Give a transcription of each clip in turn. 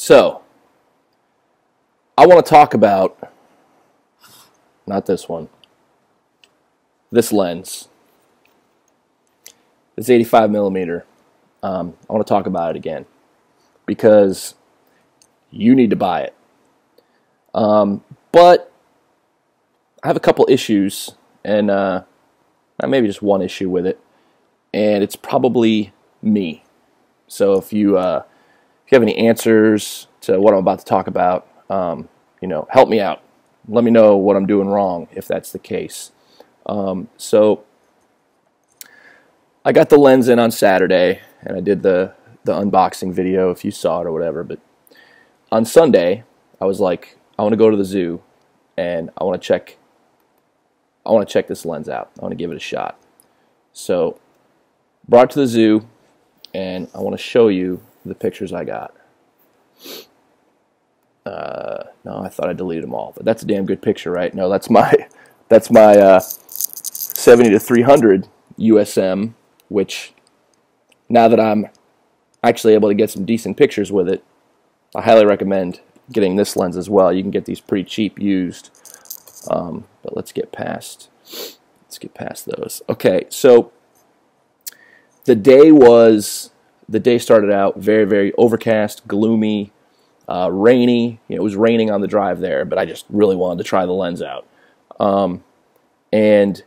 So, I want to talk about, not this one, this lens. This 85 millimeter. I want to talk about it again because you need to buy it. But I have a couple issues, and maybe just one issue with it, and it's probably me. So if you have any answers to what I'm about to talk about, help me out. Let me know what I'm doing wrong if that's the case. So I got the lens in on Saturday, and I did the unboxing video if you saw it or whatever. But on Sunday, I was like, I want to go to the zoo, and I want to check this lens out. I want to give it a shot. So brought it to the zoo, and I want to show you the pictures I got. No, I thought I deleted them all, but that's a damn good picture, right? No, that's my 70-300 USM, which now that I'm actually able to get some decent pictures with it, I highly recommend getting this lens as well. You can get these pretty cheap used, but let's get past those. Okay, so the day started out very, very overcast, gloomy, rainy. It was raining on the drive there, but I just really wanted to try the lens out. And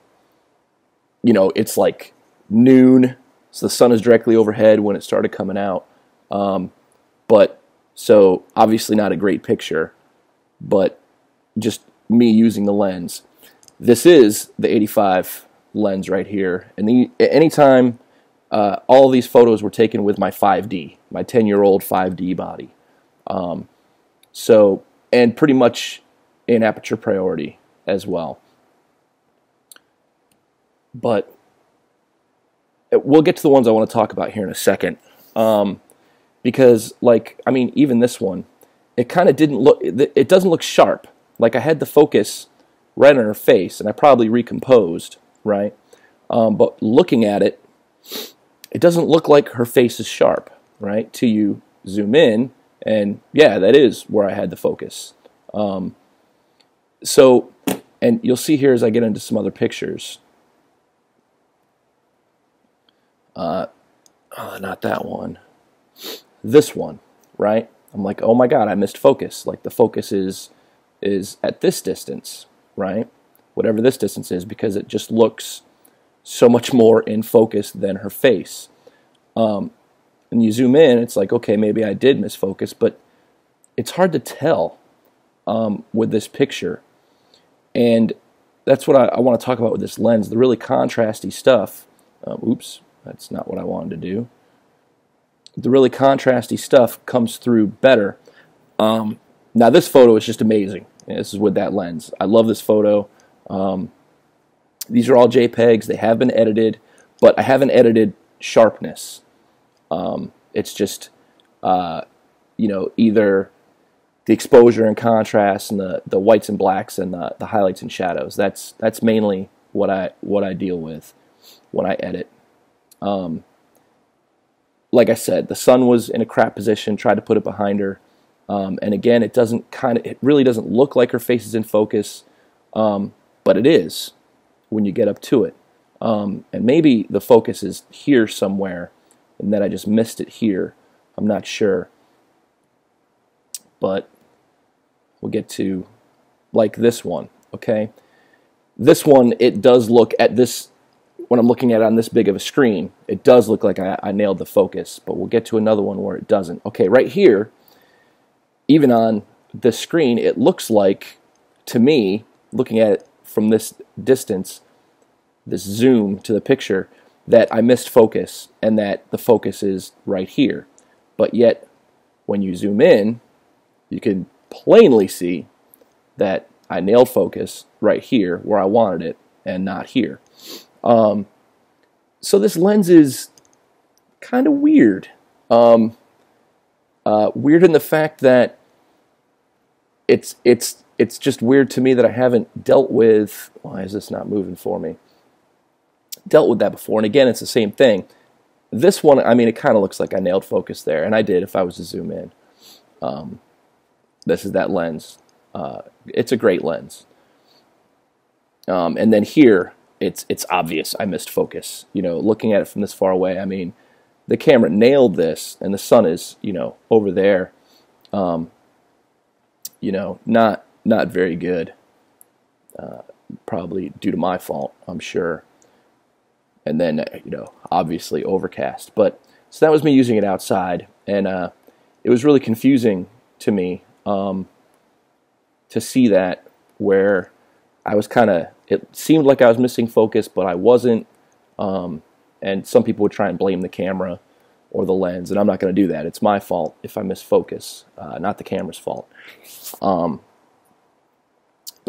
it's like noon, so the sun is directly overhead when it started coming out. But so obviously not a great picture, but just me using the lens. This is the 85 lens right here, and anytime all these photos were taken with my 5D, my 10-year-old 5D body. And pretty much in aperture priority as well. But we'll get to the ones I want to talk about here in a second. Because, even this one, it kind of it doesn't look sharp. Like, I had the focus right on her face, and I probably recomposed, right? But looking at it, it doesn't look like her face is sharp, right? Till you zoom in, and yeah, that is where I had the focus. And you'll see here as I get into some other pictures. Not that one. This one, right? I'm like, oh my God, I missed focus. Like, the focus is at this distance, right? Whatever this distance is, because it just looks so much more in focus than her face. And you zoom in, it's like, okay, maybe I did miss focus, but it's hard to tell with this picture. And that's what I want to talk about with this lens, the really contrasty stuff. Oops, that's not what I wanted to do. The really contrasty stuff comes through better. Now this photo is just amazing. This is with that lens. I love this photo. These are all JPEGs. They have been edited, but I haven't edited sharpness. It's just, either the exposure and contrast and the whites and blacks and the highlights and shadows. That's mainly what I deal with when I edit. Like I said, the sun was in a crap position. Tried to put it behind her, and again, it really doesn't look like her face is in focus, but it is when you get up to it. And maybe the focus is here somewhere, and then I just missed it here. I'm not sure, but we'll get to like this one. Okay, this one, it does look at this. When I'm looking at it on this big of a screen, it does look like I nailed the focus, but we'll get to another one where it doesn't. Okay, right here, even on this screen, it looks like, to me, looking at it from this distance, this zoom to the picture, that I missed focus and that the focus is right here. But yet, when you zoom in, you can plainly see that I nailed focus right here where I wanted it and not here. So this lens is kind of weird. Weird in the fact that it's just weird to me that I haven't dealt with. Why is this not moving for me? Dealt with that before, and again, it's the same thing. This one, I mean, it kind of looks like I nailed focus there, and I did if I was to zoom in. This is that lens. It's a great lens. And then here, it's obvious I missed focus. You know, looking at it from this far away, I mean, the camera nailed this, and the sun is, you know, over there. You know, not very good. Probably due to my fault, I'm sure. And then, you know, obviously overcast. But so that was me using it outside, and it was really confusing to me to see that, where I was kind of, it seemed like I was missing focus, but I wasn't. And some people would try and blame the camera or the lens, and I'm not going to do that. It's my fault if I miss focus, not the camera's fault. But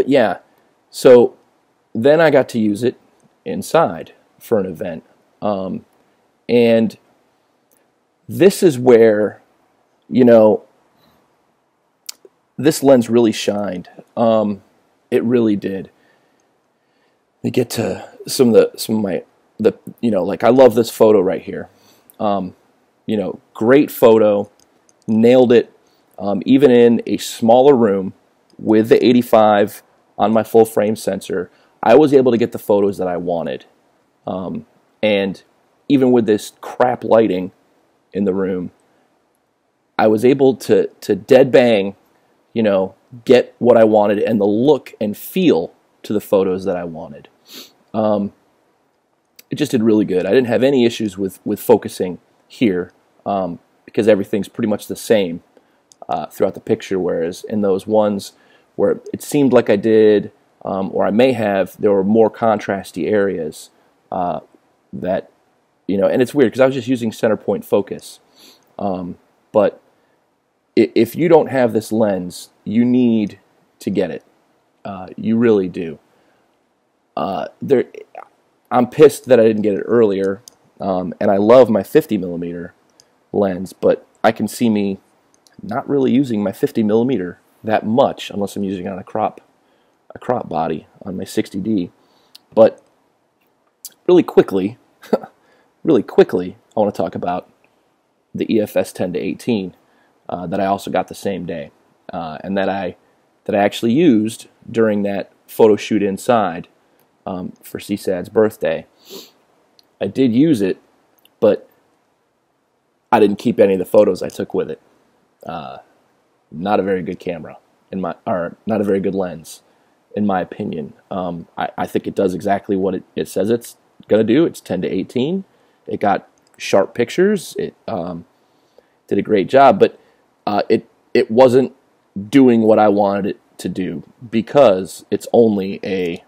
yeah, so then I got to use it inside for an event. And this is where, you know, this lens really shined. It really did. To get to some of my, you know, like, I love this photo right here. You know, great photo, nailed it. Even in a smaller room with the 85 on my full frame sensor, I was able to get the photos that I wanted. And even with this crap lighting in the room, I was able to dead bang, you know, get what I wanted and the look and feel to the photos that I wanted. It just did really good. I didn't have any issues with focusing here, because everything's pretty much the same throughout the picture, whereas in those ones where it seemed like I did, or I may have, there were more contrasty areas that, you know, and it's weird because I was just using center point focus. But if you don't have this lens, you need to get it. You really do. I'm pissed that I didn't get it earlier, and I love my 50mm lens, but I can see me not really using my 50mm that much unless I'm using it on a crop body on my 60D. But really quickly, I want to talk about the EFS 10-18 that I also got the same day, and that I actually used during that photo shoot inside for CSAD's birthday. I did use it, but I didn't keep any of the photos I took with it. Not a very good camera, or not a very good lens, in my opinion. I think it does exactly what it says it's going to do. It's 10-18. It got sharp pictures. It did a great job, but it wasn't doing what I wanted it to do because it's only a,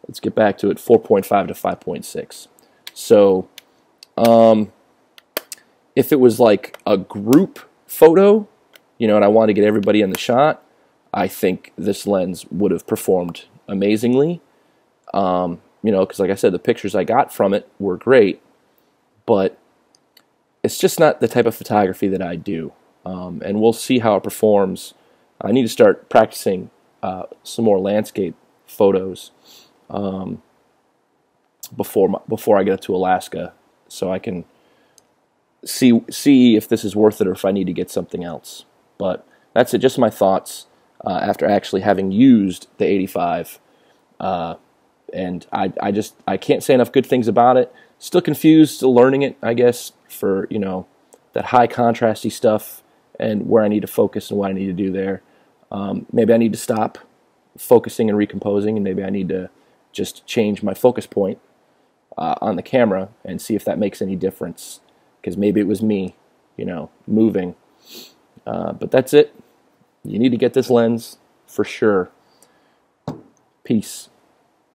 let's get back to it, 4.5 to 5.6. So if it was like a group photo, you know, and I wanted to get everybody in the shot, I think this lens would have performed amazingly. You know, because like I said, the pictures I got from it were great, but it's just not the type of photography that I do. And we'll see how it performs. I need to start practicing some more landscape photos before I get up to Alaska, so I can see if this is worth it or if I need to get something else. But that's it. Just my thoughts after actually having used the 85. And I can't say enough good things about it. Still confused, still learning it, I guess, for, you know, that high contrasty stuff and where I need to focus and what I need to do there. Maybe I need to stop focusing and recomposing, and maybe I need to just change my focus point on the camera and see if that makes any difference, because maybe it was me, you know, moving. But that's it. You need to get this lens for sure. Peace.